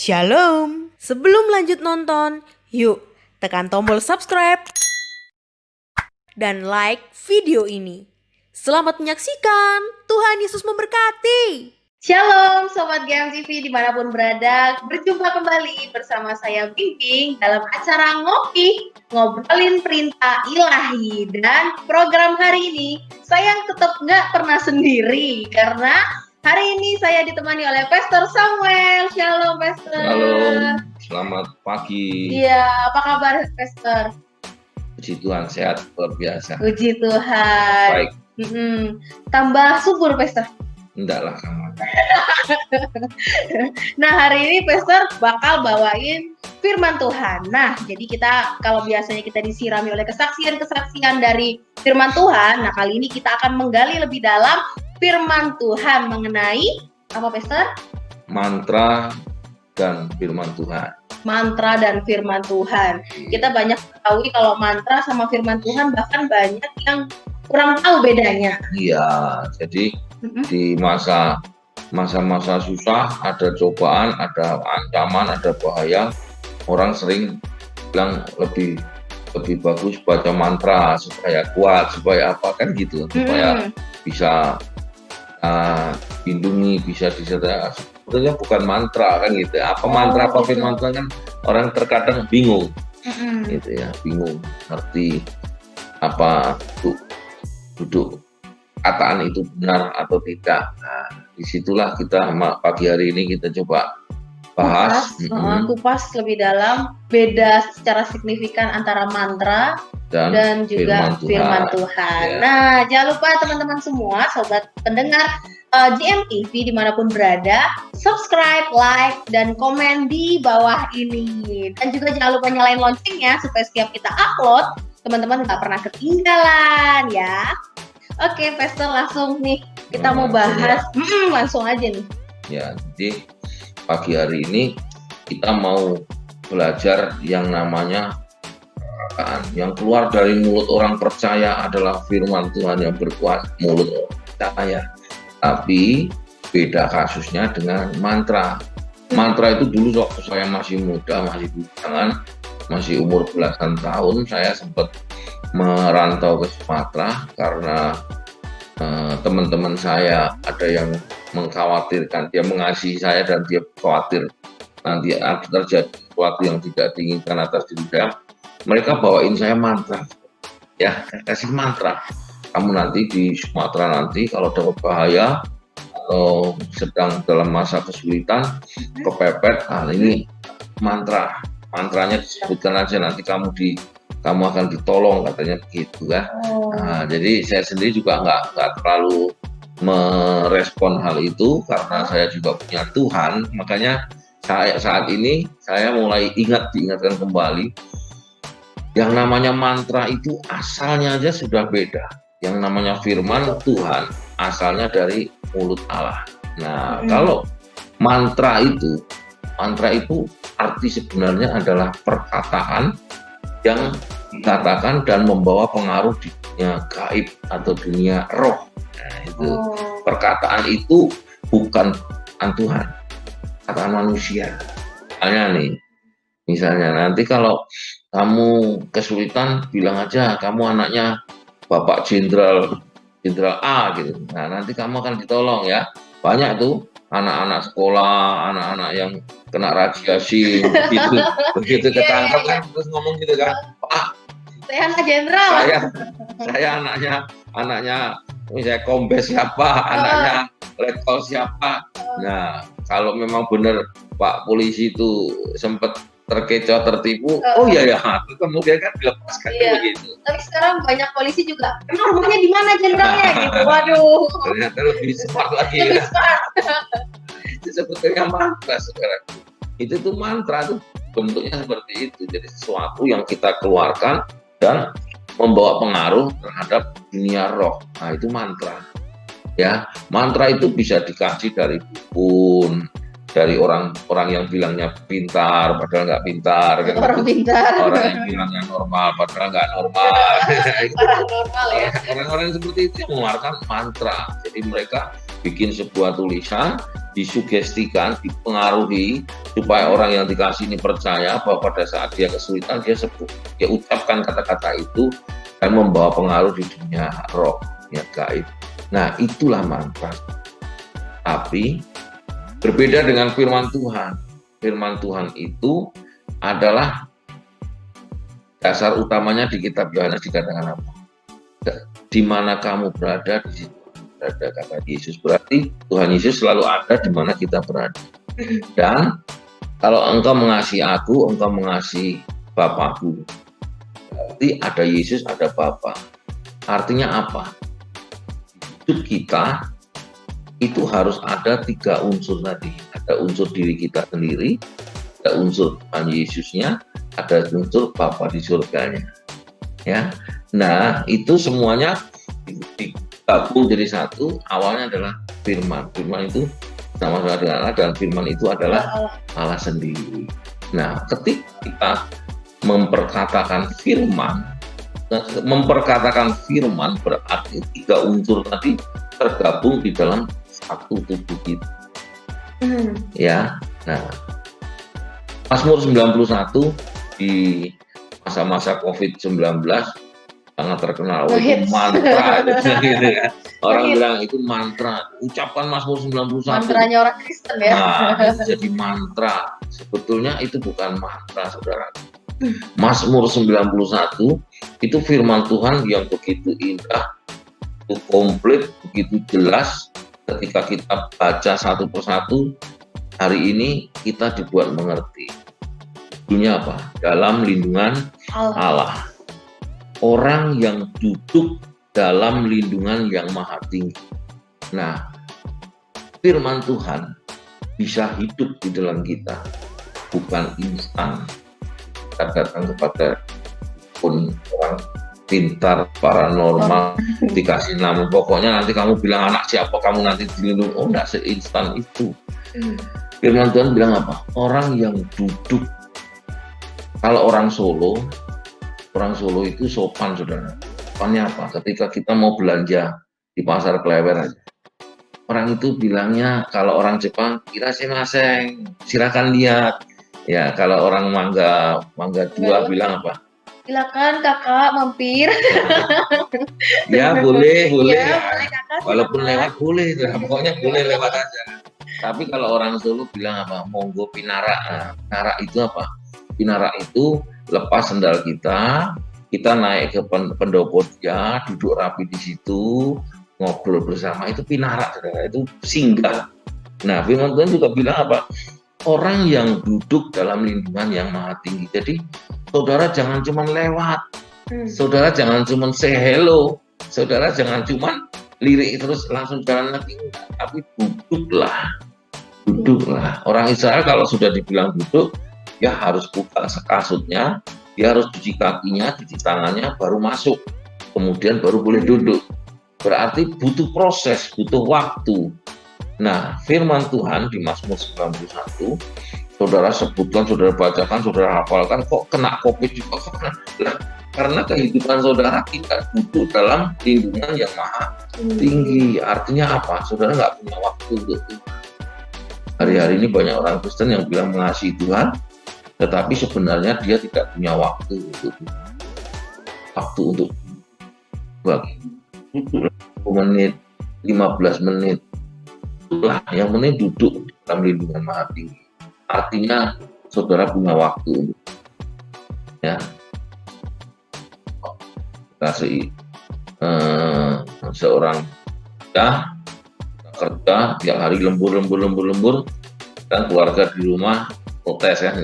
Shalom. Sebelum lanjut nonton, yuk tekan tombol subscribe dan like video ini. Selamat menyaksikan. Tuhan Yesus memberkati. Shalom Sobat GMTV dimanapun berada. Berjumpa kembali bersama saya Bimbing dalam acara Ngobrolin Perintah Ilahi. Dan program hari ini saya tetap nggak pernah sendiri karena hari ini saya ditemani oleh Pastor Samuel. Shalom Pastor. Halo, selamat pagi. Iya, apa kabar Pastor? Puji Tuhan, sehat luar biasa. Puji Tuhan. Baik. Tambah subur Pastor. Enggak lah kamu. Nah, hari ini Pastor bakal bawain firman Tuhan. Nah, jadi kita kalau biasanya kita disirami oleh kesaksian-kesaksian dari firman Tuhan, nah kali ini kita akan menggali lebih dalam firman Tuhan mengenai apa Pastor? Mantra dan firman Tuhan. Mantra dan firman Tuhan. Kita banyak mengetahui kalau mantra sama firman Tuhan bahkan banyak yang kurang tahu bedanya. Iya, jadi di masa-masa susah ada cobaan, ada ancaman, ada bahaya. Orang sering bilang lebih bagus baca mantra supaya kuat, supaya apa kan gitu, supaya bisa lindungi, bisa disertai. Sebetulnya bukan mantra kan gitu. Apa mantra apa firman Tuhan kan orang terkadang bingung, gitu ya, bingung ngerti apa duduk kataan itu benar atau tidak. Nah, disitulah kita pagi hari ini kita coba bahas, kupas lebih dalam beda secara signifikan antara mantra dan juga firman Tuhan. Ya. Nah, jangan lupa teman-teman semua, sobat pendengar GMTV dimanapun berada, subscribe, like, dan komen di bawah ini. Dan juga jangan lupa nyalain loncengnya supaya setiap kita upload, teman-teman nggak pernah ketinggalan ya. Oke, Pastor, langsung nih kita mau bahas, langsung aja nih. Ya, jadi pagi hari ini kita mau belajar yang namanya yang keluar dari mulut orang percaya adalah firman Tuhan yang berkuasa mulut orang percaya. Tapi beda kasusnya dengan mantra. Mantra itu dulu waktu saya masih muda, masih bujangan, masih umur belasan tahun, saya sempat merantau ke Sumatera karena teman-teman saya ada yang mengkhawatirkan, dia mengasihi saya dan dia khawatir nanti terjadi sesuatu yang tidak diinginkan atas diri saya. Mereka bawain saya mantra, ya kasih mantra. Kamu nanti di Sumatera nanti kalau dapat bahaya atau sedang dalam masa kesulitan, kepepet, ini mantranya disebutkan aja nanti kamu akan ditolong katanya begitu kan. Nah, jadi saya sendiri juga nggak terlalu merespon hal itu karena saya juga punya Tuhan. Makanya saat ini saya mulai diingatkan kembali yang namanya mantra itu asalnya aja sudah beda. Yang namanya firman Tuhan asalnya dari mulut Allah. Nah, kalau mantra itu arti sebenarnya adalah perkataan yang dikatakan dan membawa pengaruh di dunia gaib atau dunia roh. Nah, itu perkataan itu bukan Tuhan, perkataan manusia. Misalnya nanti kalau kamu kesulitan, bilang aja kamu anaknya Bapak Jenderal A gitu. Nah, nanti kamu akan ditolong ya. Banyak tuh anak-anak sekolah, anak-anak yang kena radiasi begitu ketangkap kan terus ngomong gitu kan, Pak, saya anak jenderal. Saya anaknya misalnya kombes siapa, anaknya letkol siapa. Nah, kalau memang benar Pak polisi itu sempat terkecoh, tertipu, iya ya, kemudian kan dilepaskan begitu. Tapi sekarang banyak polisi juga, emang rumahnya di mana jenderalnya gitu, waduh. Ternyata lebih smart lagi lebih smart. Itu sebetulnya mantra sekarang. Itu tuh mantra tuh bentuknya seperti itu, jadi sesuatu yang kita keluarkan dan membawa pengaruh terhadap dunia roh. Nah, itu mantra. Ya, mantra itu bisa dikasih dari dukun, dari orang yang bilangnya pintar padahal nggak pintar, orang yang bilangnya normal padahal nggak normal. Normal ya. Orang-orang seperti itu yang mengeluarkan mantra. Jadi mereka bikin sebuah tulisan disugestikan, dipengaruhi supaya orang yang dikasih ini percaya bahwa pada saat dia kesulitan dia ucapkan kata-kata itu dan membawa pengaruh di dunia roh, dunia gaib. Nah, itulah mantra. Tapi berbeda dengan firman Tuhan. Firman Tuhan itu adalah dasar utamanya di kitab Yohanes dikatakan apa? Di mana kamu berada, di situ berada, kata Yesus. Berarti Tuhan Yesus selalu ada di mana kita berada. Dan kalau engkau mengasihi aku, engkau mengasihi Bapakku. Berarti ada Yesus, ada Bapa. Artinya apa? Hidup kita itu harus ada 3 unsur tadi. Ada unsur diri kita sendiri, ada unsur Tuhan Yesusnya, ada unsur Bapa di surganya. Ya. Nah, itu semuanya digabung jadi satu. Awalnya adalah firman. Firman itu sama-sama dengan Allah, dan firman itu adalah Allah sendiri. Nah, ketika kita memperkatakan firman berarti 3 unsur tadi tergabung di dalam satu tubuh kita. Ya. Nah, Mazmur 91 di masa-masa COVID-19 sangat terkenal. Itu mantra gitu kan. Orang bilang itu mantra. Ucapkan Mazmur 91. Mantranya orang Kristen ya. Nah, jadi mantra. Sebetulnya itu bukan mantra, saudara. Mazmur 91 itu firman Tuhan yang begitu indah, begitu komplit, begitu jelas. Ketika kita baca satu persatu, hari ini kita dibuat mengerti. Judulnya apa? Dalam lindungan Allah. Orang yang duduk dalam lindungan yang maha tinggi. Nah, firman Tuhan bisa hidup di dalam kita, bukan instan. Kita datang kepada pun orang pintar, paranormal, dikasih nama, pokoknya nanti kamu bilang anak siapa, kamu nanti dilindungi. Oh, enggak seinstan itu. Firman Tuhan bilang apa? Orang yang duduk. Kalau orang Solo itu sopan, saudara. Sopannya apa? Ketika kita mau belanja di pasar Klewer aja, orang itu bilangnya, kalau orang Jepang, irashimasen, silakan lihat. Ya, kalau orang Mangga 2 bilang apa? Silakan kakak mampir. Ya boleh. Ya, boleh kakak. Walaupun lewat boleh, pokoknya boleh lewat aja. Tapi kalau orang Solo bilang apa? Monggo pinara. Nah, pinara itu apa? Pinara itu lepas sendal kita naik ke pendopo dia, duduk rapi di situ, ngobrol bersama, itu pinara, saudara, itu singgah. Nah, firman Tuhan juga bilang apa? Orang yang duduk dalam lindungan yang maha tinggi. Jadi, saudara jangan cuma lewat, saudara jangan cuma say hello, saudara jangan cuma lirik terus langsung jalan lagi, tapi duduklah. Orang Israel kalau sudah dibilang duduk, dia harus buka kasutnya, dia harus cuci kakinya, cuci tangannya, baru masuk. Kemudian baru boleh duduk. Berarti butuh proses, butuh waktu. Nah, firman Tuhan di Mazmur 91, saudara sebutkan, saudara bacakan, saudara hafalkan, kok kena COVID juga? Karena kehidupan saudara tidak duduk dalam lindungan yang maha tinggi. Artinya apa? Saudara nggak punya waktu untuk itu. Hari-hari ini banyak orang Kristen yang bilang mengasihi Tuhan, tetapi sebenarnya dia tidak punya waktu untuk bagi 10 menit, 15 menit. Itulah yang penting duduk dalam lindungan maha tinggi. Artinya saudara punya waktu untuk ya kasih seorang ya kerja tiap hari lembur dan keluarga di rumah protes ya.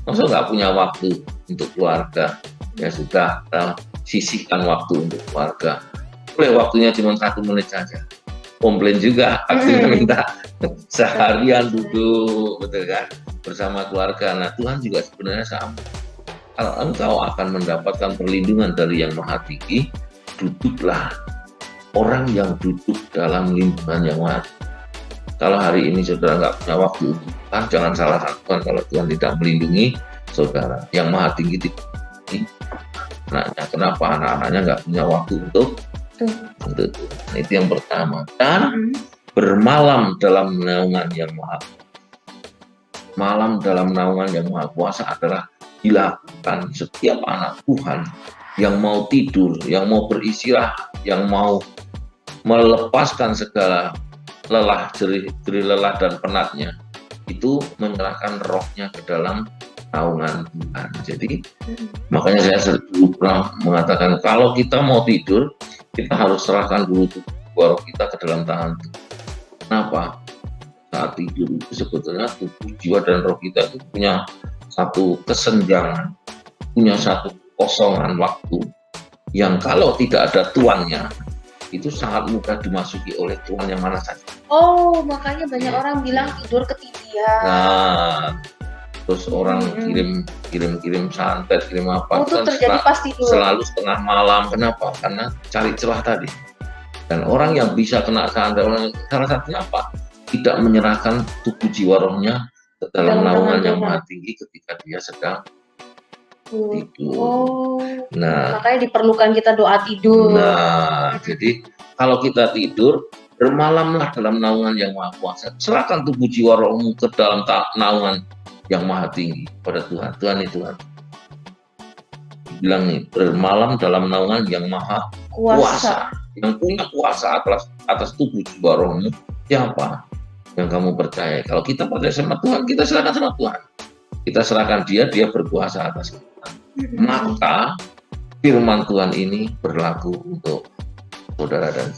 Masa nggak punya waktu untuk keluarga? Ya sudah, sisihkan waktu untuk keluarga. Boleh waktunya cuma 1 menit saja. Komplain juga, artinya minta seharian duduk, betul kan, bersama keluarga. Nah, Tuhan juga sebenarnya sama. Kalau engkau akan mendapatkan perlindungan dari yang maha tinggi, duduklah. Orang yang duduk dalam lindungan yang maha tinggi. Kalau hari ini saudara nggak punya waktu untuk Tuhan, jangan salahkan Tuhan kalau Tuhan tidak melindungi saudara. Yang maha tinggi tidak melindungi anaknya. Kenapa anak-anaknya nggak punya waktu untuk itu? Nah, itu yang pertama. Dan bermalam dalam naungan yang malam dalam naungan yang maha kuasa adalah dilakukan setiap anak Tuhan yang mau tidur, yang mau beristirahat, yang mau melepaskan segala lelah, jerih lelah dan penatnya, itu menyerahkan rohnya ke dalam naungan Tuhan. Jadi makanya saya dulu pernah mengatakan kalau kita mau tidur, kita harus serahkan dulu roh kita ke dalam tangan Tuhan. Kenapa? Saat tidur itu sebetulnya tubuh, jiwa dan roh kita itu punya satu kesenjangan, punya satu kosongan waktu yang kalau tidak ada tuannya itu sangat mudah dimasuki oleh Tuhan yang mana saja. Oh, makanya banyak orang bilang tidur ketidian. Nah, terus orang kirim santet, kirim apa? Oh, itu terjadi pas tidur. Selalu setengah malam. Kenapa? Karena cari celah tadi. Dan orang yang bisa kena santet, salah satunya apa? Tidak menyerahkan tubuh jiwa rohnya ke dalam naungan yang maha tinggi ketika dia sedang tidur. Oh, nah, makanya diperlukan kita doa tidur. Nah, jadi kalau kita tidur, bermalamlah dalam naungan yang maha kuasa. Serahkan tubuh jiwa rohmu ke dalam naungan yang maha tinggi pada Tuhan. Tuhan itu Tuhan. Bilang nih, bermalam dalam naungan yang maha kuasa. Yang punya kuasa atas tubuh jiwa rohmu. Siapa yang kamu percaya? Kalau kita percaya sama Tuhan, kita serahkan sama Tuhan. Kita serahkan dia berkuasa atas kita. Maka firman Tuhan ini berlaku untuk saudara dan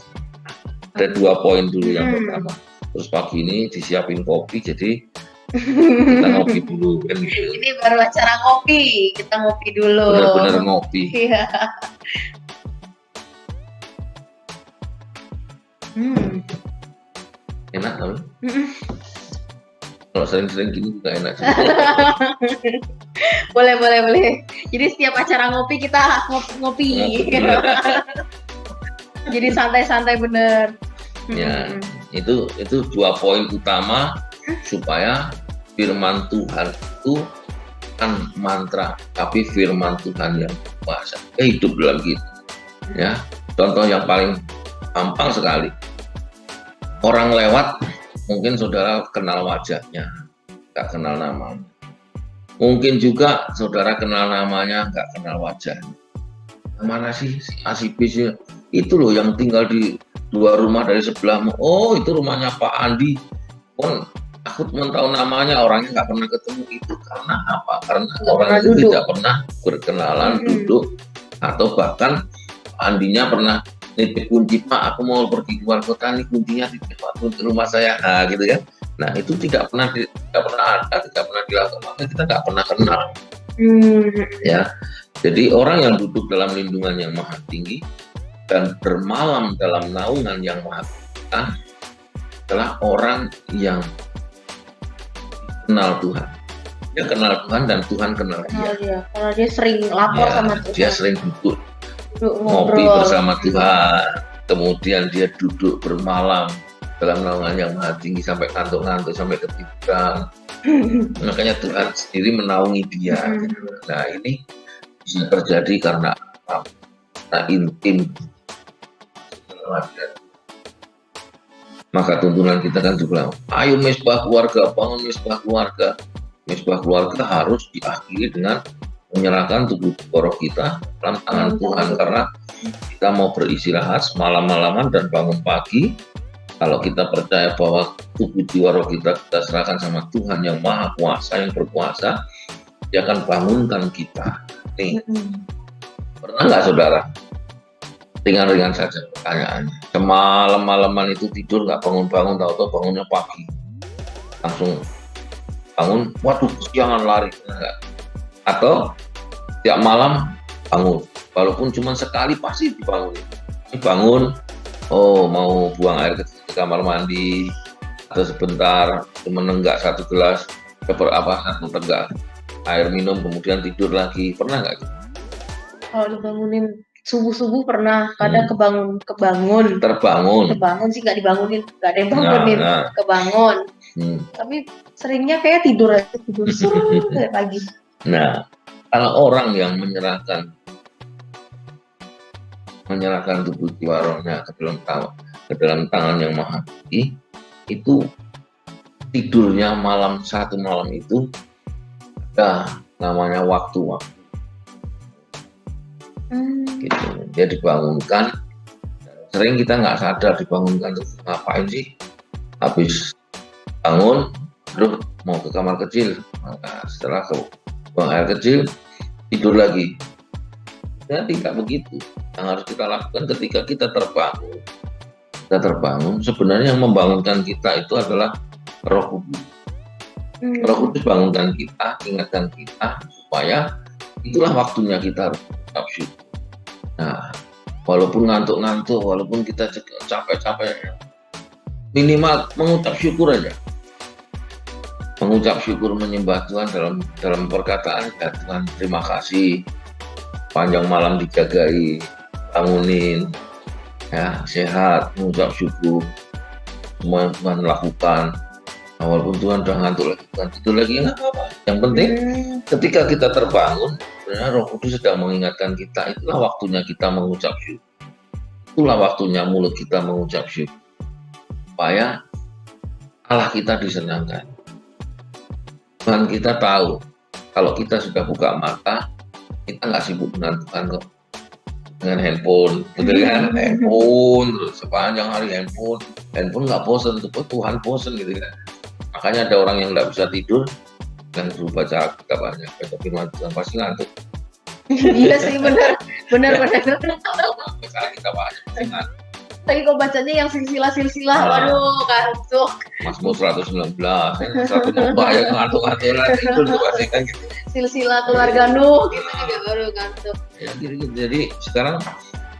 ada 2 poin dulu. Yang pertama, terus pagi ini disiapin kopi, jadi kita ngopi dulu kan gitu. Ini baru acara ngopi, kita ngopi dulu. Benar-benar ngopi. Iya. Enak loh. Kalau sering-sering gini juga enak juga. boleh. Jadi setiap acara ngopi kita ngopi. Jadi santai-santai bener. Ya, itu 2 poin utama supaya firman Tuhan itu kan mantra, tapi firman Tuhan yang kuasa hidup dalam kita. Ya, contoh yang paling gampang sekali. Orang lewat, mungkin saudara kenal wajahnya, nggak kenal namanya. Mungkin juga saudara kenal namanya, nggak kenal wajahnya. Mana sih si A si B sih? Itu loh yang tinggal di 2 rumah dari sebelahmu. Oh, itu rumahnya Pak Andi. Pun aku cuma tahu namanya, orangnya nggak pernah ketemu. Itu karena apa? Karena orang itu tidak pernah berkenalan, duduk, atau bahkan Andinya pernah nitip kunci, Pak, aku mau pergi keluar kota, nih kuncinya di rumah saya, nah gitu kan. Nah itu tidak pernah ada, tidak pernah dilakukan, makanya kita nggak pernah kenal. Ya, jadi orang yang duduk dalam lindungan yang maha tinggi dan bermalam dalam naungan yang maha kuasa adalah orang yang kenal Tuhan. Dia kenal Tuhan dan Tuhan kenal dia. Karena dia sering lapor sama Tuhan. Dia sering duduk ngopi bersama Tuhan, kemudian dia duduk bermalam dalam naungan yang maha tinggi sampai ngantuk-ngantuk, sampai ketiduran. Makanya Tuhan sendiri menaungi dia. Nah ini bisa terjadi karena intim. Maka tuntunan kita kan juga, ayo mesbah keluarga, bangun mesbah keluarga. Mesbah keluarga harus diakhiri dengan menyerahkan tubuh roh kita dalam tangan Tuhan, karena kita mau beristirahat malam-malaman dan bangun pagi. Kalau kita percaya bahwa tubuh jiwa roh kita serahkan sama Tuhan yang maha kuasa, yang berkuasa, dia akan bangunkan kita. Nih, pernah nggak saudara? Ringan-ringan saja pertanyaannya. Semalam-malaman itu tidur nggak bangun-bangun, tahu-tahu bangunnya pagi, langsung bangun, waduh kesiangan lari, enggak? Atau tiap malam bangun, walaupun cuma sekali pasti dibangun. Bangun, oh mau buang air ke kamar mandi, atau sebentar menenggak 1 gelas satu tegak air minum, kemudian tidur lagi. Pernah nggak? Kalau dibangunin subuh pernah, kadang kebangun. Terbangun sih, nggak dibangunin, nggak ada yang bangunin, kebangun. Tapi seringnya kayak tidur suruh kayak pagi. Nah, kalau orang yang menyerahkan tubuh jiwa rohnya ke dalam tangan yang maha tinggi, itu tidurnya satu malam itu ada namanya waktu gitu. Dia dibangunkan, sering kita nggak sadar dibangunkan terus ngapain sih, habis bangun terus mau ke kamar kecil, maka setelah buang air kecil tidur lagi. Ya tidak begitu. Yang harus kita lakukan ketika kita terbangun, sebenarnya yang membangunkan kita itu adalah Roh Kudus. Roh Kudus bangunkan kita, ingatkan kita supaya itulah waktunya kita harus mengucap syukur. Nah, walaupun ngantuk-ngantuk, walaupun kita capek-capek, minimal mengucap syukur aja. Mengucap syukur, menyembah Tuhan dalam perkataan, ya Tuhan terima kasih, panjang malam dijagai, bangunin, ya sehat, mengucap syukur, semua yang Tuhan lakukan. Nah, walaupun Tuhan udah ngantuk lagi, Tuhan tidur lagi, nggak apa-apa. Yang penting ketika kita terbangun, sebenarnya Roh Kudus sedang mengingatkan kita, itulah waktunya kita mengucap syukur. Itulah waktunya mulut kita mengucap syukur. Supaya Allah kita disenangkan. Tuhan kita tahu, kalau kita sudah buka mata, kita nggak sibuk dengan Tuhan kok. Dengan handphone, betul kan? Handphone, terus sepanjang hari handphone nggak bosan, Tuhan bosan gitu kan. Makanya ada orang yang nggak bisa tidur, yang suruh baca kita banyak, baca firman Tuhan pasti ngantuk. Iya sih, benar. Baca kita banyak, pasti ngantuk. Tapi kok bacanya yang silsilah, waduh, ngantuk. Mazmur 119, 1 bahaya ngantuk-ngantuk lagi tidur tuh pasti kan gitu. Silsilah keluarga Nuh, gitu juga baru ngantuk. Ya, jadi sekarang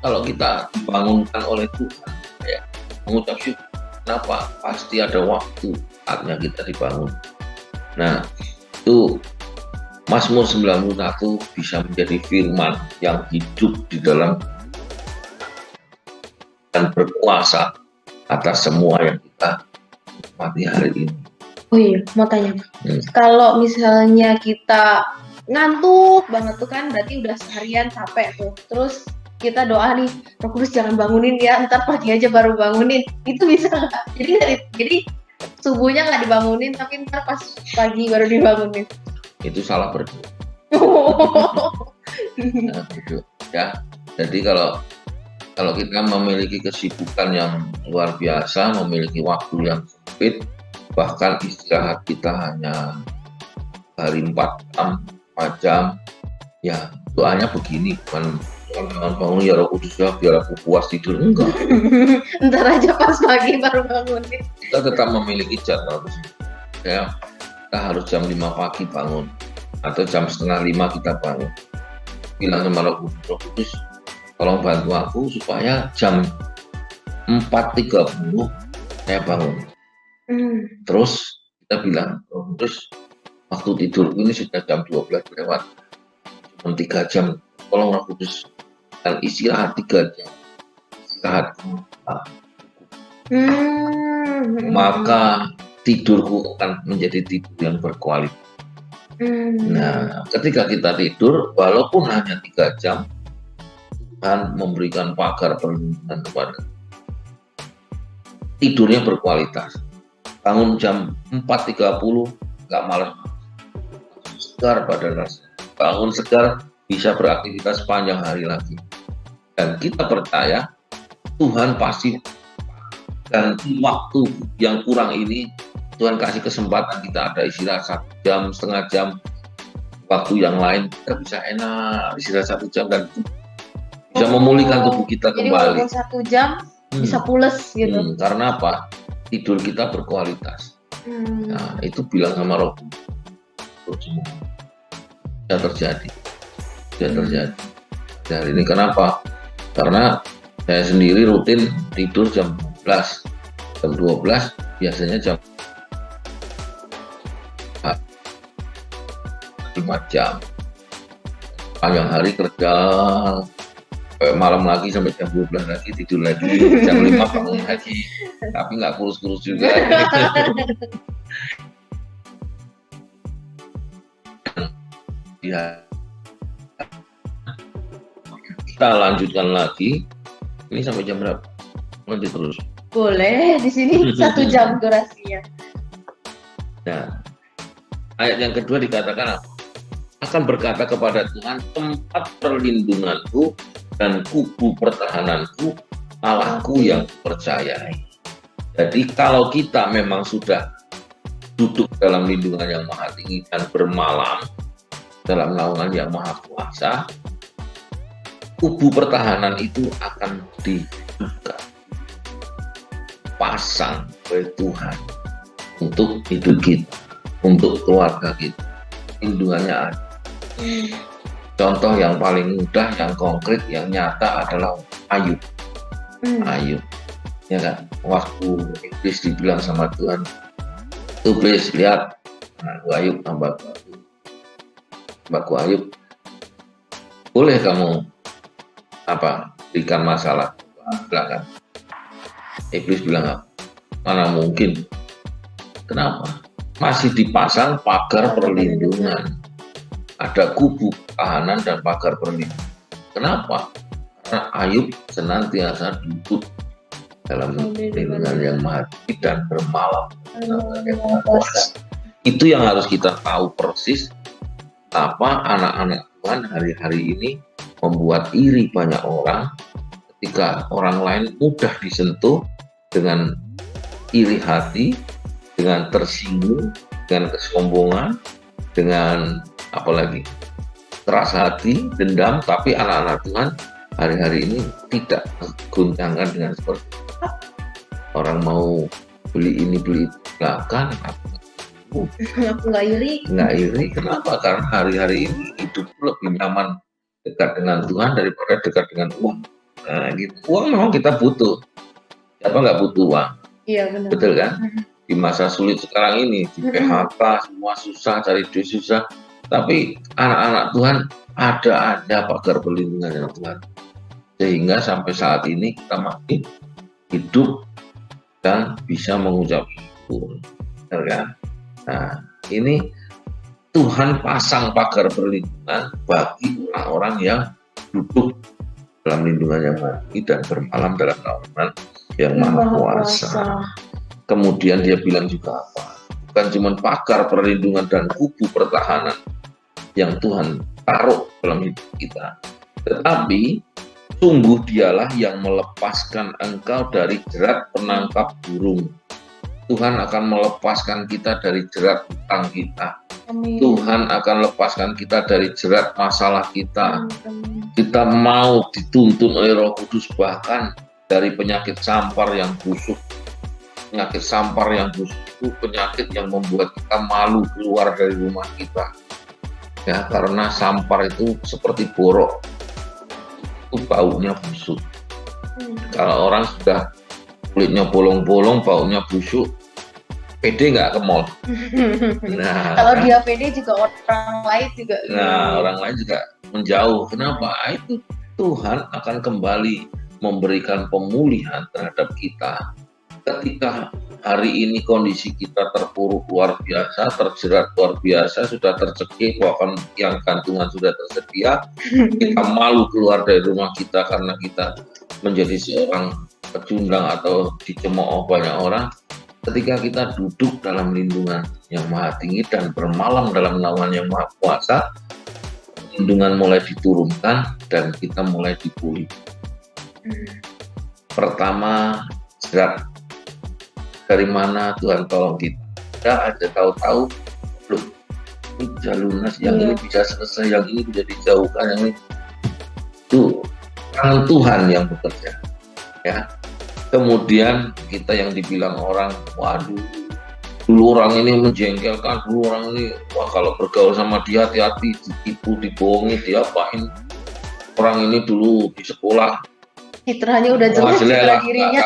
kalau kita dibangunkan oleh Tuhan, ya mengucap syukur. Kenapa? Pasti ada waktu saatnya kita dibangun. Nah, itu Mazmur 91 bisa menjadi firman yang hidup di dalam dan berkuasa atas semua yang kita nikmati hari ini. Oh iya, mau tanya. Kalau misalnya kita ngantuk banget tuh kan, berarti udah seharian capek tuh. Terus kita doa nih, Roh Kudus jangan bangunin ya, ntar pagi aja baru bangunin. Itu bisa nggak? Jadi subuhnya nggak dibangunin, tapi ntar pas pagi baru dibangunin. Itu salah berdoa. Nah, gitu. Ya, jadi kalau kita memiliki kesibukan yang luar biasa, memiliki waktu yang sempit, bahkan istirahat kita hanya hari 4 jam, ya doanya begini, bukan bangun ya Roh Kudus ya biar aku puas tidur, enggak. Ntar aja pas pagi baru bangunin. Kita tetap memiliki jadwal, ya kita harus jam 5 pagi bangun atau jam 4:30 kita bangun, bilang sama Roh Kudus, tolong bantu aku supaya jam 4:30 saya bangun. Terus kita bilang, terus waktu tidur ini sudah jam 12 lewat, cuma 3 jam, tolong Roh Kudus dan istirahat 3 jam, istirahat. Maka tidurku akan menjadi tidur yang berkualitas. Nah, ketika kita tidur, walaupun hanya 3 jam, Tuhan memberikan pagar perlindungan kepada tidurnya berkualitas. Bangun jam 4:30 nggak malas, segar pada rasanya. Bangun segar, bisa beraktivitas sepanjang hari lagi. Dan kita percaya Tuhan pasti ganti waktu yang kurang ini. Tuhan kasih kesempatan kita ada istirahat 1 jam, setengah jam. Waktu yang lain kita bisa enak istirahat 1 jam dan bisa memulihkan tubuh kita kembali. Jadi walaupun 1 jam bisa pules gitu. Karena apa? Tidur kita berkualitas. Nah, itu bilang sama Roh Kudus semua. Tidak terjadi. Hari ini kenapa? Karena saya sendiri rutin tidur jam 12. Jam 12 biasanya jam 5 jam. Panjang hari kerja, malam lagi sampai jam 12 lagi, tidur lagi, jam 5 bangun lagi, tapi nggak kurus-kurus juga. Ya. Kita lanjutkan lagi, ini sampai jam berapa? Lanjut terus. Boleh, di sini 1 jam durasinya. Nah, ayat yang kedua dikatakan apa? Akan berkata kepada Tuhan, tempat perlindunganku dan kubu pertahananku, Allahku yang percayai. Jadi kalau kita memang sudah duduk dalam lindungan yang maha tinggi dan bermalam dalam naungan yang maha kuasa, kubu pertahanan itu akan dibuka, pasang oleh Tuhan untuk hidup kita, untuk keluarga kita. Lindungannya ada. Contoh yang paling mudah, yang konkret, yang nyata adalah Ayub. Ayub, ya kan? Waktu iblis dibilang sama Tuhan, tuh iblis lihat, Ayub, hambaku Ayub, boleh kamu berikan masalah, silakan. Iblis bilang, mana mungkin? Kenapa? Masih dipasang pagar perlindungan. Ada kubu tahanan dan pagar perlindungan. Kenapa? Karena Ayub senantiasa duduk dalam lindungan yang maha tinggi dan bermalam. Itu yang harus kita tahu persis. Apa anak-anak Tuhan hari-hari ini membuat iri banyak orang ketika orang lain mudah disentuh dengan iri hati, dengan tersinggung, dengan kesombongan, dengan apalagi keras hati, dendam. Tapi anak-anak Tuhan hari-hari ini tidak guncangan dengan seperti itu. Orang mau beli ini beli itu, silakan. Aku nggak iri. Kenapa? Karena hari-hari ini hidup lebih nyaman dekat dengan Tuhan daripada dekat dengan uang. Nah, gitu. Uang memang kita butuh. Siapa nggak butuh uang? Iya, benar. Betul kan? Di masa sulit sekarang ini, di PHK, semua susah, cari duit susah. Tapi anak-anak Tuhan ada pagar perlindungan Tuhan. Sehingga sampai saat ini kita masih hidup dan bisa mengucap syukur. Benar kan? Nah, ini Tuhan pasang pagar perlindungan bagi orang-orang yang duduk dalam lindungan yang maha tinggi dan bermalam dalam naungan yang maha kuasa. Kemudian dia bilang juga apa? Bukan cuma pagar perlindungan dan kubu pertahanan yang Tuhan taruh dalam hidup kita, tetapi sungguh dialah yang melepaskan engkau dari jerat penangkap burung. Tuhan akan melepaskan kita dari jerat hutang kita. Amin. Tuhan akan lepaskan kita dari jerat masalah kita. Kita mau dituntun oleh Roh Kudus bahkan dari penyakit sampar yang busuk. Penyakit sampar yang busuk itu penyakit yang membuat kita malu keluar dari rumah kita. Ya, karena sampar itu seperti borok. Itu baunya busuk. Kalau orang sudah kulitnya bolong-bolong, baunya busuk, pede nggak ke mall. Nah, kalau dia pede juga orang lain juga. Nah, orang lain juga menjauh. Kenapa? Itu Tuhan akan kembali memberikan pemulihan terhadap kita. Ketika hari ini kondisi kita terpuruk luar biasa, terjerat luar biasa, sudah tercekik, bahkan yang gantungan sudah tersedia, kita malu keluar dari rumah kita karena kita menjadi seorang pecundang atau dicemooh banyak orang. Ketika kita duduk dalam lindungan yang maha tinggi dan bermalam dalam naungan yang maha kuasa, lindungan mulai diturunkan dan kita mulai dipulih. Pertama, jerat. Dari mana Tuhan tolong kita? Kita aja tahu-tahu, loh, ini bisa lunas, yang ini bisa selesai, yang ini bisa dijauhkan, yang ini. Itu tangan Tuhan yang bekerja. Ya. Kemudian kita yang dibilang orang, waduh, dulu orang ini menjengkelkan, dulu orang ini, wah kalau bergaul sama dia hati-hati, ditipu, dibohongi, diapain. Orang ini dulu di sekolah, citranya udah jelek, citra dirinya.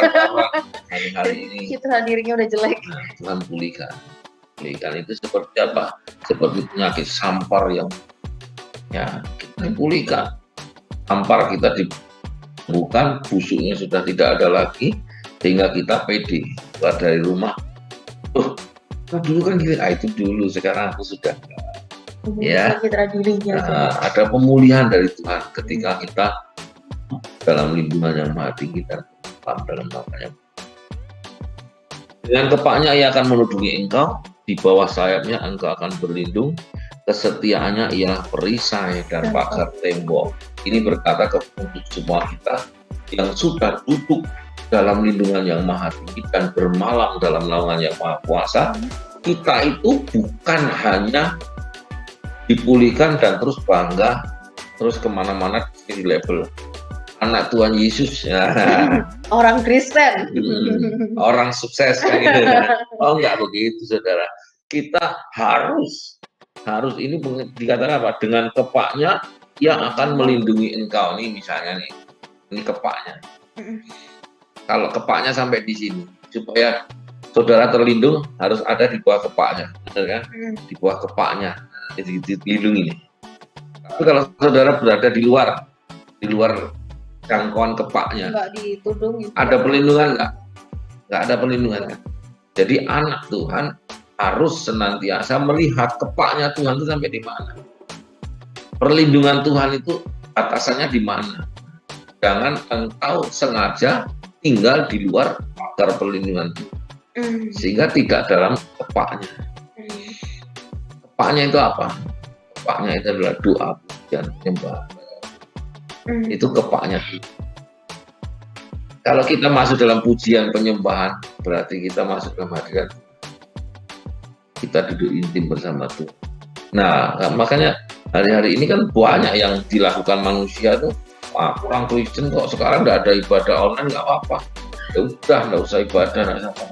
Hari-hari ini citra dirinya udah jelek. Nah, Tuhan pulihkan. Pulihkan itu seperti apa? Seperti penyakit sampar yang ya kita pulihkan. Sampar kita disembuhkan, busuknya sudah tidak ada lagi, sehingga kita pede keluar dari rumah. Dulu kan gitu, itu dulu, sekarang aku sudah ya. Citra dirinya. Ada pemulihan dari Tuhan ketika kita dalam lindungan yang maha tinggi dan dalam namanya. Dengan kepaknya ia akan melindungi engkau, di bawah sayapnya engkau akan berlindung, kesetiaannya ialah perisai dan pagar tembok. Ini berkata untuk semua kita yang sudah duduk dalam lindungan yang maha tinggi dan bermalam dalam naungan yang maha kuasa. Kita itu bukan hanya dipulihkan dan terus bangga, terus kemana-mana di level anak Tuhan Yesus, ya. Orang Kristen. Orang sukses kayak gitu. Oh, enggak begitu, saudara. Kita harus ini dikatakan apa? Dengan kepaknya yang akan melindungi engkau. Nih misalnya nih, ini kepaknya. Kalau kepaknya sampai di sini, supaya saudara terlindung harus ada di bawah kepaknya, benar kan? Di bawah kepaknya, jadi dilindungi nih. Tapi kalau saudara berada di luar jangkauan kepaknya, Nggak ditudung. ada perlindungan nggak? Nggak ada perlindungan kan? Jadi anak Tuhan harus senantiasa melihat kepaknya Tuhan itu sampai di mana. Perlindungan Tuhan itu batasannya di mana. Jangan engkau sengaja tinggal di luar pagar perlindungan Tuhan, sehingga tidak dalam kepaknya. Kepaknya itu apa? Kepaknya itu adalah doa dan penyembahan. Itu kepaknya. Kalau kita masuk dalam pujian penyembahan, berarti kita masuk dalam hadirat. Kita duduk intim bersama Tuhan. Nah, makanya hari-hari ini kan banyak yang dilakukan manusia tuh. Wah, orang Kristen kok sekarang nggak ada ibadah online, nggak apa-apa. Ya udah, nggak usah ibadah, nggak usah apa.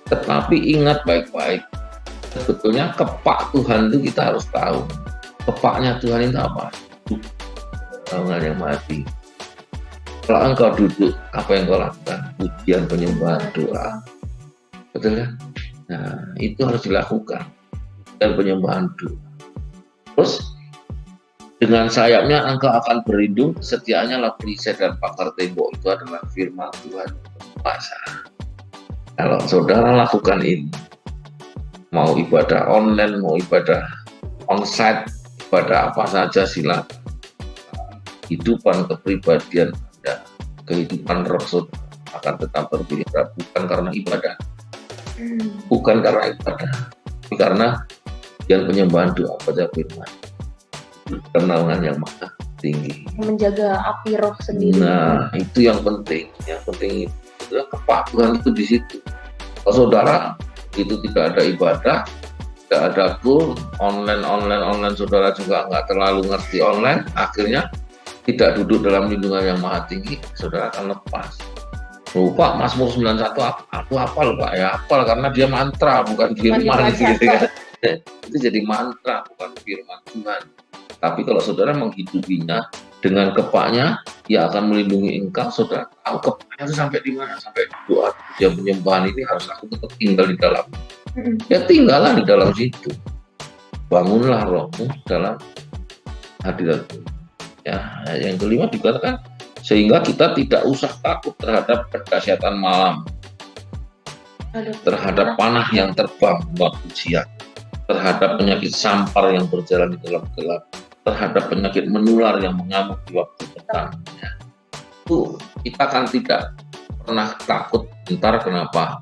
Tetapi ingat baik-baik, sebetulnya kepak Tuhan itu kita harus tahu. Kepaknya Tuhan itu apa? Naungan yang mati. Kalau engkau duduk, apa yang kau lakukan? Pujian, penyembahan, doa. Betul kan? Nah, itu harus dilakukan. Dan penyembahan doa. Terus, dengan sayapnya engkau akan berlindung, kesetiaannya adalah perisai dan pagar tembok. Itu adalah firman Tuhan berkuasa. Kalau saudara lakukan ini, mau ibadah online, mau ibadah onsite, ibadah apa saja silakan. Kehidupan kepribadian Anda, kehidupan roh saudara akan tetap berbeda, bukan karena ibadah, bukan karena ibadah, tapi karena yang penyembahan doa pada firman, kenaungan yang maha tinggi, Menjaga api roh sendiri. Nah, itu yang penting itu kepatuhan itu di situ. Kalau saudara itu tidak ada ibadah, tidak ada goal, online saudara juga nggak terlalu ngerti online, akhirnya tidak duduk dalam lindungan yang maha tinggi, saudara akan lepas. Lupa Mazmur 91 aku hafal Pak ya, hafal karena dia mantra bukan firman gitu kan. Itu jadi mantra bukan firman Tuhan. Tapi kalau saudara menghidupinya dengan kepaknya, ia akan melindungi engkau. Saudara tahu kepaknya itu sampai di mana, sampai doa yang penyembahan ini harus aku tetap tinggal di dalam. Ya tinggallah di dalam situ. Bangunlah rohmu dalam hadirat. Ya, yang kelima dikatakan sehingga kita tidak usah takut terhadap kedahsyatan malam, terhadap panah yang terbang waktu siang, terhadap penyakit sampar yang berjalan di dalam gelap, terhadap penyakit menular yang mengamuk di waktu petang. Ya. Itu kita kan tidak pernah takut. Ntar kenapa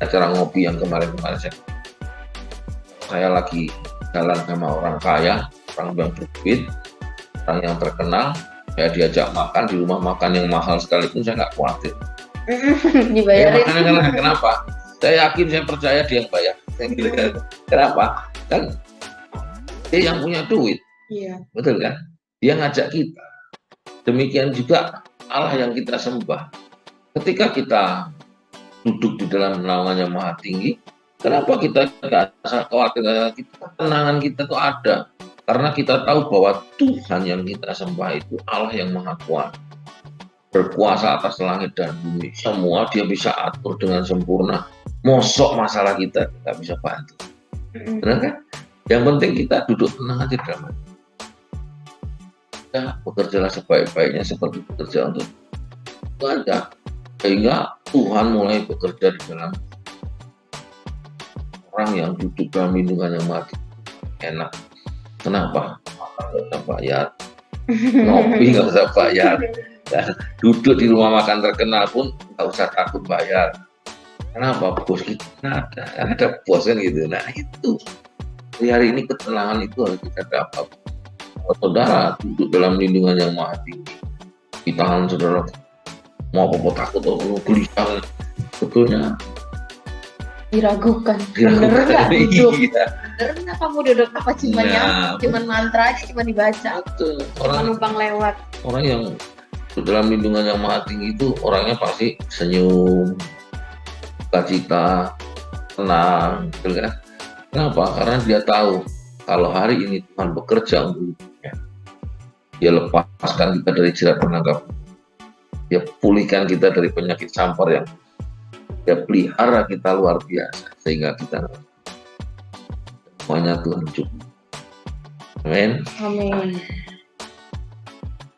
acara ngopi yang kemarin-kemarin saya lagi jalan sama orang kaya, orang yang berduit, orang yang terkenal, saya diajak makan di rumah makan yang mahal sekalipun saya nggak khawatir. Dibayarin. Ya, kenapa? Saya yakin, saya percaya dia yang bayar. Kenapa? Kan dia yang punya duit. Iya. Betul kan? Dia ngajak kita. Demikian juga Allah yang kita sembah. Ketika kita duduk di dalam naungan yang maha tinggi, kenapa kita nggak khawatir? Ketenangan kita tuh ada. Karena kita tahu bahwa Tuhan yang kita sembah itu Allah yang maha kuasa. Berkuasa atas langit dan bumi. Semua dia bisa atur dengan sempurna. Mosok masalah kita bisa bantu. Benar kan? Yang penting kita duduk tenang aja dalam hati. Ya, bekerjalah sebaik-baiknya seperti bekerja untuk Tuhan. Sehingga Tuhan mulai bekerja di dalam orang yang duduk dalam lindungan yang mati. Enak. Kenapa? Ayat ngopi nggak usah bayar. Dan duduk di rumah makan terkenal pun nggak usah takut bayar. Kenapa? Bos kita ada bos kan gitu. Nah itu hari ini ketenangan itu harus kita dapat. Saudara duduk dalam lindungan yang maha tinggi. Di tangan saudara mau apa takut atau gelisah, sebetulnya Diragukan. Bener nggak duduk? Iya. Bener nggak kamu duduk? Apa cuman mantra aja, cuman dibaca? Betul. Cuma numpang lewat. Orang yang dalam lindungan yang maha tinggi itu orangnya pasti senyum, sukacita, tenang, gitu kan? Kenapa? Karena dia tahu kalau hari ini Tuhan bekerja untuk hidupnya. Dia lepaskan kita dari jerat penangkap. Dia pulihkan kita dari penyakit sampar yang dia pelihara kita luar biasa sehingga kita semuanya Tuhan cukup. Amin. Amin.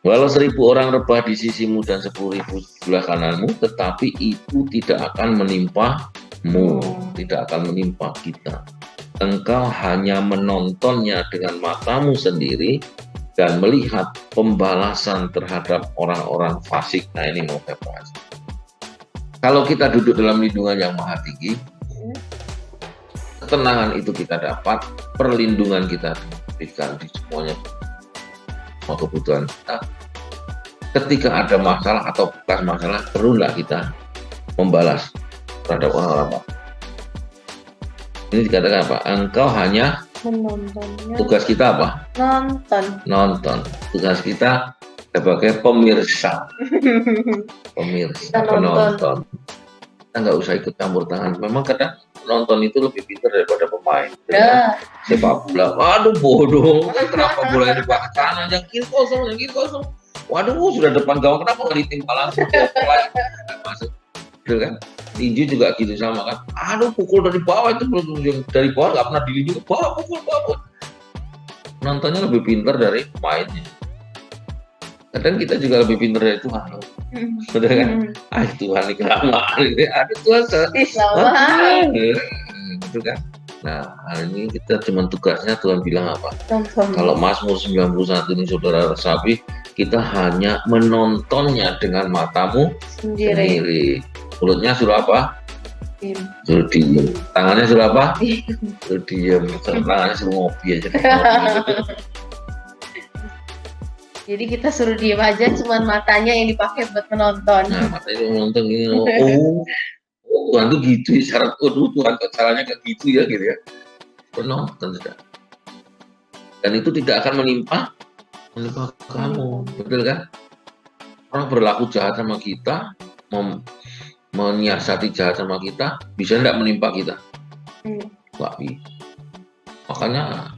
Walau 1.000 orang rebah di sisimu dan 10.000 di sebelah kananmu, tetapi itu tidak akan menimpamu, tidak akan menimpa kita. Engkau hanya menontonnya dengan matamu sendiri dan melihat pembalasan terhadap orang-orang fasik. Nah ini mau saya bahas. Kalau kita duduk dalam lindungan yang maha tinggi, ketenangan itu kita dapat, perlindungan kita diberikan di semuanya, semua kebutuhan kita. Ketika ada masalah atau bekas masalah, perlulah kita membalas terhadap orang-orang. Ini dikatakan apa? Engkau hanya Menontonnya. tugas kita apa? Nonton. Tugas kita sebagai pemirsa. Kita Penonton. Kita nggak usah ikut campur tangan. Memang kadang penonton itu lebih pintar daripada pemain. Ya. Sepak bola, aduh bodoh, kenapa bola ini dipakai kanan, yang kiri kosong. Waduh, sudah depan gawang, kenapa nggak ditimpa langsung? Masuk, gitu kan? Tinju juga gitu sama kan. Aduh, pukul dari bawah itu belum dari bawah nggak pernah dilinju ke bawah, pukul. Nontonnya lebih pintar dari pemainnya. Kadang kita juga lebih pintar dari Tuhan loh. Betul kan? Tuhan ini kelamaan ini. Ada Tuhan gitu kan? Nah, hari ini kita cuma tugasnya Tuhan bilang apa? Kalau Mazmur 91 ini saudara resapi, kita hanya menontonnya dengan matamu sendiri. Mulutnya suruh apa? Suruh diem. Tangannya suruh apa? Suruh diem. Tangannya suruh ngopi aja. Jadi kita suruh diem aja, cuman matanya yang dipakai buat menonton. Nah, matanya menonton gini. Tuhan tuh gitu ya, syarat Tuhan caranya kayak gitu ya, gitu ya. Penonton sudah. Dan itu tidak akan menimpa kamu, betul kan? Orang berlaku jahat sama kita, menyiasati jahat sama kita, bisa tidak menimpa kita? Nggak bisa. Makanya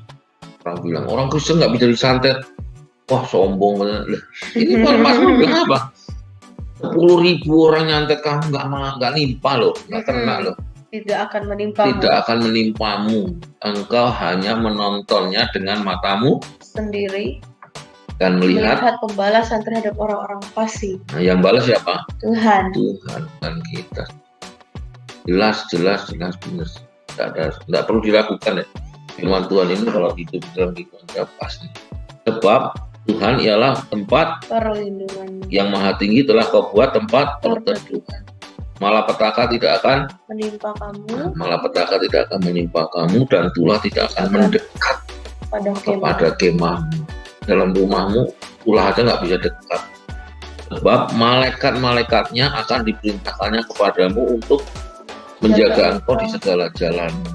orang bilang orang Kristen nggak bisa disantet. Wah sombong bener. Ini Mazmur bilang apa? 10.000 orang nyantet kamu nggak nimpa loh, nggak kena loh. Tidak akan menimpamu. Tidak akan menimpamu. Engkau hanya menontonnya dengan matamu sendiri dan melihat pembalasan terhadap orang-orang fasik. Nah, yang balas siapa? Tuhan dan kita. Jelas benar. Tidak perlu diragukan ya. Firman Tuhan ini kalau hidup dalam kehidupan kita pasti. Sebab Tuhan ialah tempat perlindungan yang maha tinggi telah kau buat tempat perteduhan. Malapetaka tidak akan menimpa kamu. Malapetaka tidak akan menimpa kamu dan tulah tidak akan mendekat kepada kemahmu. Dalam rumahmu tulah aja nggak bisa dekat. Sebab malaikat-malaikatnya akan diperintahkannya kepadamu untuk menjaga engkau di segala jalanmu.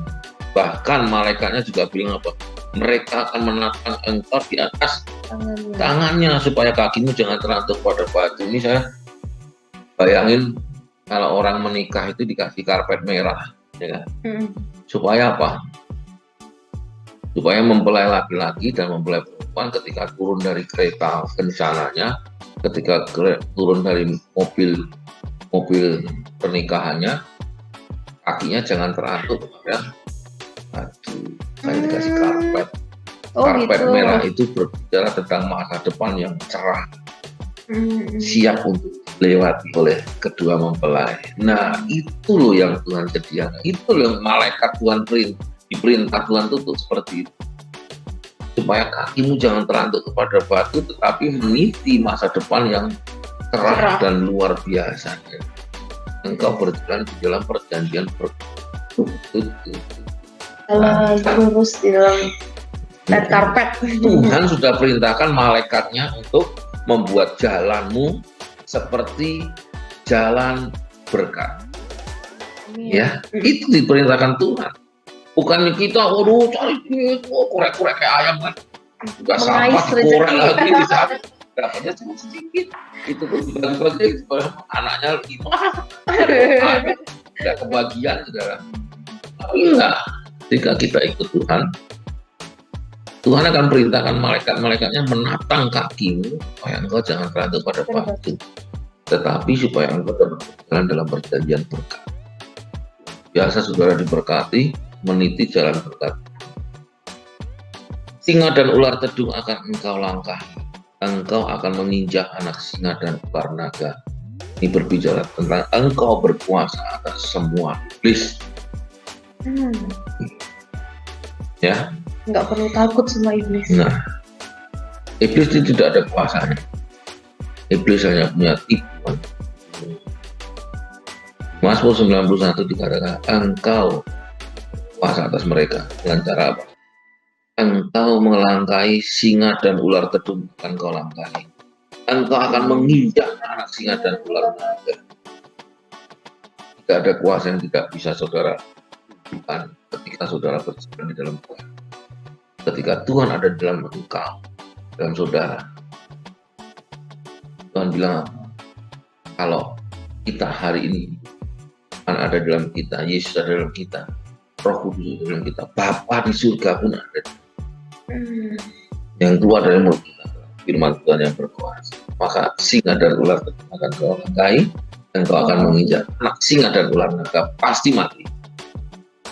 Bahkan malaikatnya juga bilang apa? Mereka akan menatang engkau di atas tangannya supaya kakimu jangan terantuk pada batu. Ini saya bayangin kalau orang menikah itu dikasih karpet merah, ya kan? Supaya apa? Supaya mempelai laki-laki dan mempelai perempuan ketika turun dari kereta kencananya, ketika turun dari mobil pernikahannya, kakinya jangan terantuk pada batu. Saya dikasih karpet. Karpet gitu. Merah itu berbicara tentang masa depan yang cerah, siap untuk dilewati oleh kedua mempelai. Nah, itu loh yang Tuhan sediakan. Itu loh yang malaikat Tuhan diperintah Tuhan tuh seperti itu. supaya kakimu jangan terantuk kepada batu, tetapi meniti masa depan yang cerah dan luar biasa. Engkau berjalan di dalam perjanjian Kalau lurus di dalam red carpet. Tuhan sudah perintahkan malaikatnya untuk membuat jalanmu seperti jalan berkat. Ya, itu diperintahkan Tuhan. Bukan kita, cari korek-korek kayak ayam kan. Juga sampah dikorek lagi di sana. Dapatnya cuma sedikit. Itu pun dibagi-bagi anaknya 5. Tidak kebagian, saudara. Tapi enggak. Jika kita ikut Tuhan, Tuhan akan perintahkan malaikat-malaikatnya menatang kakimu supaya engkau jangan terantuk pada batu, tetapi supaya engkau berjalan dalam perjanjian berkat. Biasa saudara diberkati, meniti jalan berkat. Singa dan ular tedung akan engkau langkahi. Engkau akan menginjak anak singa dan ular naga. Ini berbicara tentang engkau berkuasa atas semua iblis. Ya, nggak perlu takut sama iblis. Nah, iblis itu tidak ada kuasanya. Iblis hanya punya tipuan. Mazmur 91 dikatakan, engkau kuasa atas mereka. Dengan cara apa? Engkau melangkahi singa dan ular tedung akan kau langkahi. Engkau akan menginjak anak singa dan ular naga. Tidak ada kuasa yang tidak bisa saudara lakukan ketika saudara berjalan di dalam Tuhan. Ketika Tuhan ada di dalam engkau, dalam saudara. Tuhan bilang, kalau kita hari ini Tuhan ada dalam kita, Yesus ada dalam kita, Roh Kudus ada dalam kita, Bapa di surga pun ada. Yang keluar dari mulut kita firman Tuhan yang berkuasa. Maka singa dan ular akan kau langkahi, dan kau akan menginjak anak singa dan ular naga pasti mati.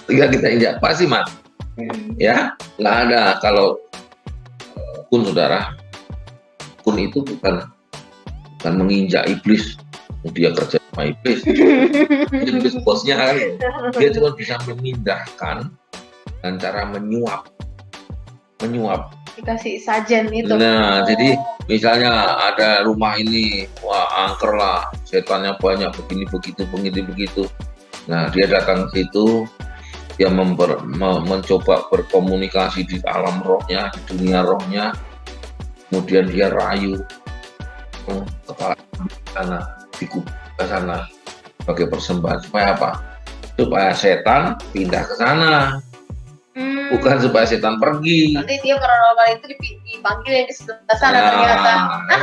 Ketika kita injak pasti mati. Ya, nggak ada. Kalau kun saudara, kun itu bukan menginjak iblis, dia kerja sama iblis. Iblis bosnya kan, dia cuma bisa memindahkan dan cara menyuap. Dikasih sajen itu. Nah, jadi misalnya ada rumah ini, wah angker lah, setannya banyak, begini begitu. Nah, dia datang ke situ, dia mencoba berkomunikasi di alam rohnya, di dunia rohnya, kemudian dia rayu kepala sana, dikubur ke sana sebagai persembahan. Supaya apa? Supaya setan pindah ke sana. Bukan supaya setan pergi. Nanti dia paranormal itu dipanggil yang di sebelah sana ternyata.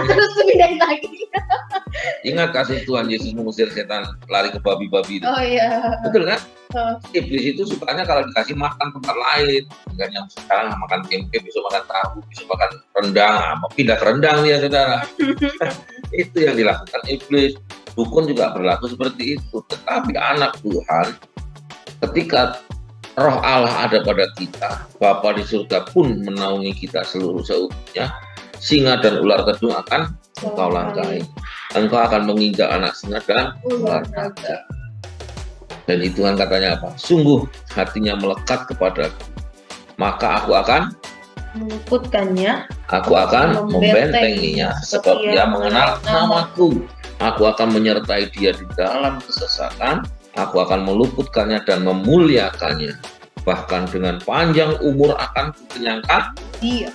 Terus pindahin lagi. Ingat kasus Tuhan Yesus mengusir setan lari ke babi-babi itu. Oh iya. Betul kan? Iblis itu sukanya kalau dikasih makan tempat lain. Bukan yang sekarang makan tempe, besok makan tahu, besok makan rendang. Pindah ke rendang dia, saudara. Itu yang dilakukan iblis. Dukun juga berlaku seperti itu. Tetapi anak Tuhan, ketika Roh Allah ada pada kita, Bapa di surga pun menaungi kita seluruh seutuhnya. Singa dan ular tedung akan engkau langkahi. Engkau akan menginjak anak singa dan ular naga. Dan itu Tuhan katanya apa? Sungguh hatinya melekat kepadaku, maka aku akan meluputkannya. Aku akan membentenginya, sebab dia mengenal namaku. Aku akan menyertai dia di dalam kesesatan. Aku akan meluputkannya dan memuliakannya. Bahkan dengan panjang umur akan kukenyangkan dia.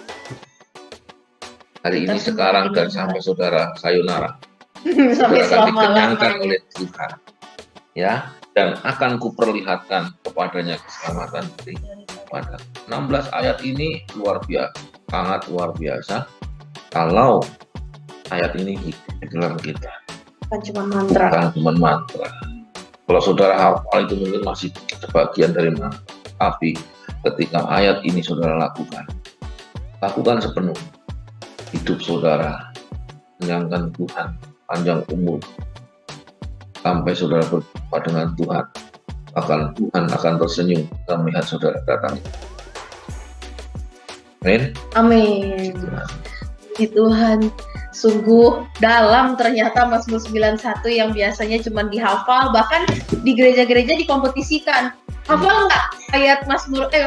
Hari ini, sekarang, dan sampai saudara sayonara. Sampai Saudara akan dikenyangkan selama-lamanya. oleh Tuhan. Ya, dan akan kuperlihatkan kepadanya keselamatan pada 16 ayat ini luar biasa, sangat luar biasa. Kalau ayat ini hidup di dalam kita, Bukan cuma mantra. bukan cuma mantra. Kalau saudara hafal itu mungkin masih sebagian dari mantra, tapi ketika ayat ini saudara lakukan sepenuh hidup saudara, menyenangkan Tuhan, panjang umur, sampai saudara berjumpa dengan Tuhan, bahkan Tuhan akan tersenyum dan melihat saudara datang. Amin. Amin. Puji Tuhan. Sungguh dalam ternyata Mazmur 91 yang biasanya cuma dihafal, bahkan di gereja-gereja dikompetisikan. Hafal nggak ayat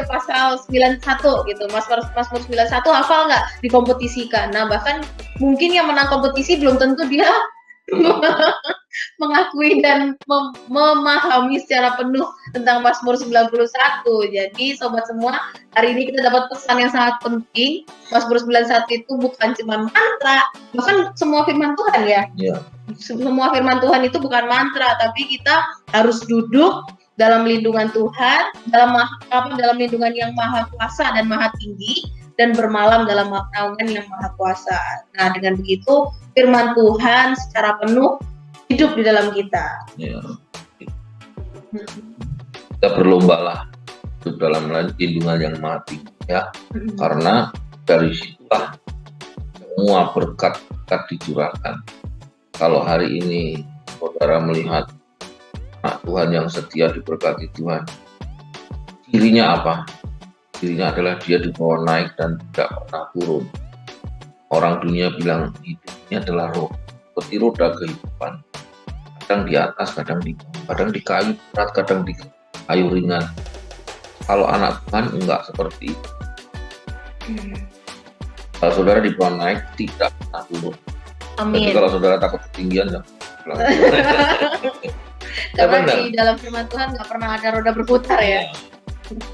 pasal 91 gitu, Mazmur 91 hafal nggak dikompetisikan. Nah bahkan mungkin yang menang kompetisi belum tentu dia mengakui dan memahami secara penuh tentang Mazmur 91. Jadi sobat semua, hari ini kita dapat pesan yang sangat penting. Mazmur 91 itu bukan cuma mantra, bahkan semua firman Tuhan ya. Iya. Semua firman Tuhan itu bukan mantra, tapi kita harus duduk dalam lindungan Tuhan, dalam lindungan yang maha kuasa dan maha tinggi, dan bermalam dalam naungan yang maha kuasa. Nah, dengan begitu firman Tuhan secara penuh hidup di dalam kita. Ya. Kita berlombalah hidup dalam lindungan yang maha tinggi, ya. Karena dari situlah semua berkat-berkat dicurahkan. Kalau hari ini saudara melihat anak Tuhan yang setia diberkati Tuhan, cirinya apa? Cirinya adalah dia dibawa naik dan tidak pernah turun. Orang dunia bilang hidupnya adalah roh, seperti roda kehidupan. Kadang di atas, kadang di bawah, kadang di kayu berat, kadang di kayu ringan. Kalau anak Tuhan enggak seperti itu. Kalau saudara dibawa naik, tidak pernah turun. Amin. Jadi kalau saudara takut ketinggian, ya. Karena di dalam firman Tuhan nggak pernah ada roda berputar ya.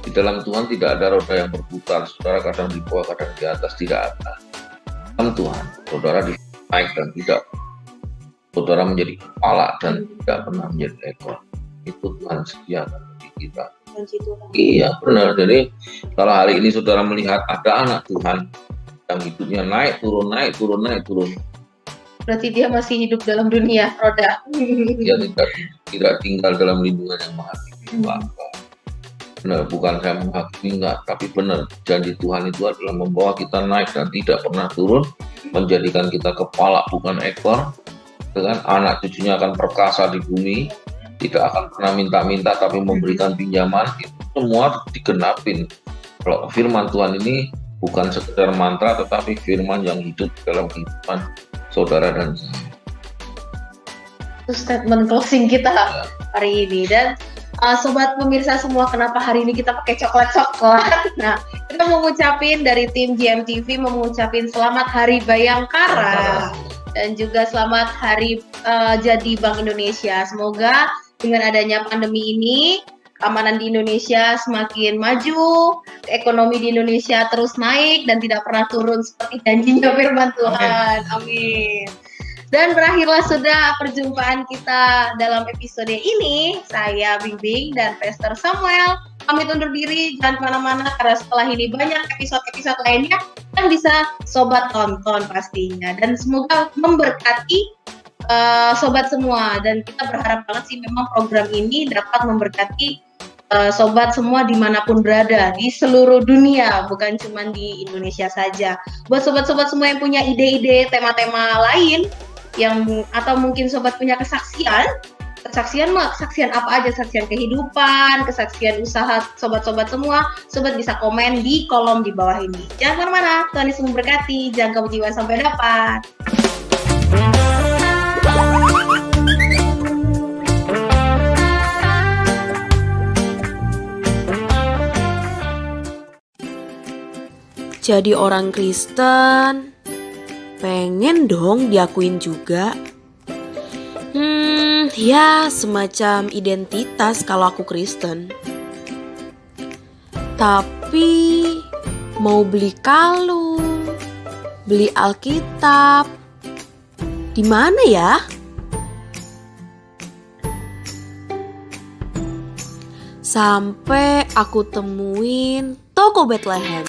Di dalam Tuhan tidak ada roda yang berputar. Saudara kadang di bawah, kadang di atas, tidak ada. Dalam Tuhan, saudara naik dan tidak. Saudara menjadi kepala dan tidak pernah menjadi ekor. Itu Tuhan setia bagi kita. Iya benar. Jadi kalau hari ini saudara melihat ada anak Tuhan yang hidupnya naik turun, naik turun, naik turun, berarti dia masih hidup dalam dunia roda. dia tidak tinggal dalam lindungan yang maha tinggi. Benar, bukan saya menghakimi, enggak, tapi benar, janji Tuhan itu adalah membawa kita naik dan tidak pernah turun, menjadikan kita kepala bukan ekor, dengan anak cucunya akan perkasa di bumi, tidak akan pernah minta-minta tapi memberikan pinjaman. Itu semua digenapin. Kalau firman Tuhan ini bukan sekedar mantra, tetapi firman yang hidup dalam kehidupan saudara dan saya. Itu statement closing kita hari ini. Dan sobat pemirsa semua, kenapa hari ini kita pakai coklat-coklat? Nah, kita mengucapin dari tim GMTV mengucapin selamat Hari Bayangkara dan juga selamat Hari Jadi Bank Indonesia. Semoga dengan adanya pandemi ini, keamanan di Indonesia semakin maju, ekonomi di Indonesia terus naik dan tidak pernah turun seperti janjinya firman Tuhan. Amin. Dan berakhirlah sudah perjumpaan kita dalam episode ini. Saya Bingbing dan Pastor Samuel pamit undur diri, jangan kemana-mana karena setelah ini banyak episode-episode lainnya yang bisa sobat tonton pastinya. Dan semoga memberkati sobat semua, dan kita berharap banget sih memang program ini dapat memberkati sobat semua dimanapun berada di seluruh dunia, bukan cuma di Indonesia saja. Buat sobat-sobat semua yang punya ide-ide tema-tema lain, yang atau mungkin sobat punya kesaksian apa aja, kesaksian kehidupan, kesaksian usaha sobat-sobat semua, sobat bisa komen di kolom di bawah ini. Jangan kemana-mana, Tuhan Yesus memberkati, jaga jiwa sampai dapat. Jadi orang Kristen, pengen dong diakuin juga. Ya semacam identitas kalau aku Kristen. Tapi mau beli kalung, beli Alkitab, di mana ya? Sampai aku temuin toko Bethlehem.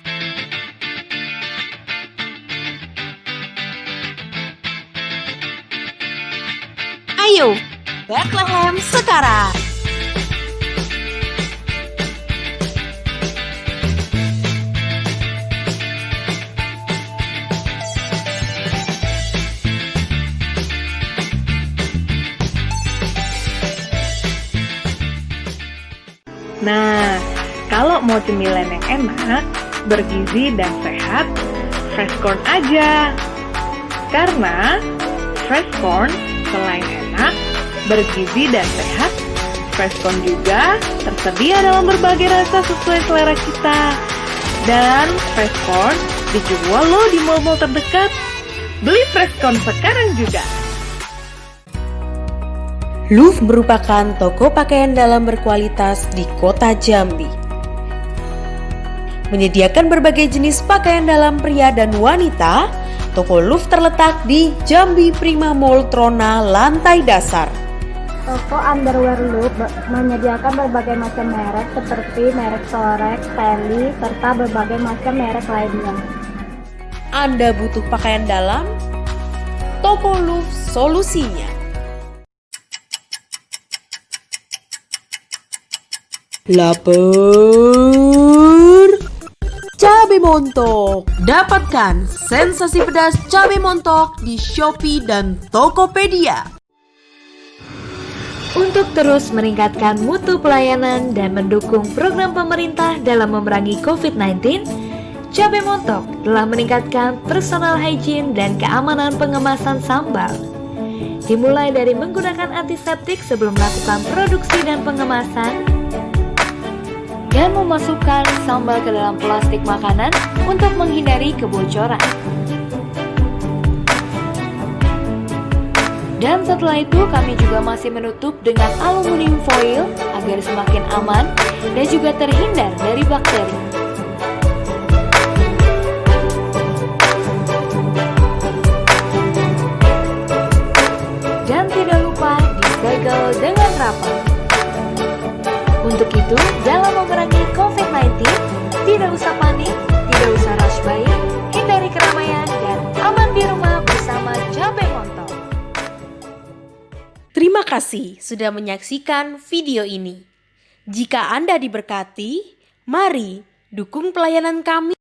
Ayo, Bethlehem sekarang. Nah, kalau mau cemilan yang enak, bergizi dan sehat, fresh corn aja. Karena fresh corn selain enak, bergizi dan sehat, Freshcorn juga tersedia dalam berbagai rasa sesuai selera kita. Dan Freshcorn dijual loh di mall-mall terdekat. Beli Freshcorn sekarang juga. Louvre merupakan toko pakaian dalam berkualitas di kota Jambi. Menyediakan berbagai jenis pakaian dalam pria dan wanita, toko Louvre terletak di Jambi Prima Mall Trona lantai dasar. Toko underwear Louvre menyediakan berbagai macam merek seperti merek Sorex, Teli, serta berbagai macam merek lainnya. Anda butuh pakaian dalam? Toko Louvre solusinya. Lapar cabai montok. Dapatkan sensasi pedas cabai montok di Shopee dan Tokopedia. Untuk terus meningkatkan mutu pelayanan dan mendukung program pemerintah dalam memerangi COVID-19, Cabai Montok telah meningkatkan personal hygiene dan keamanan pengemasan sambal. Dimulai dari menggunakan antiseptik sebelum melakukan produksi dan pengemasan, dan memasukkan sambal ke dalam plastik makanan untuk menghindari kebocoran. Dan setelah itu kami juga masih menutup dengan aluminium foil agar semakin aman dan juga terhindar dari bakteri. Dan tidak lupa disegel dengan rapat. Untuk itu, dalam memerangi COVID-19, tidak usah panik, tidak usah rush buying, hindari keramaian, dan aman di rumah bersama Cabai Montok. Terima kasih sudah menyaksikan video ini. Jika Anda diberkati, mari dukung pelayanan kami.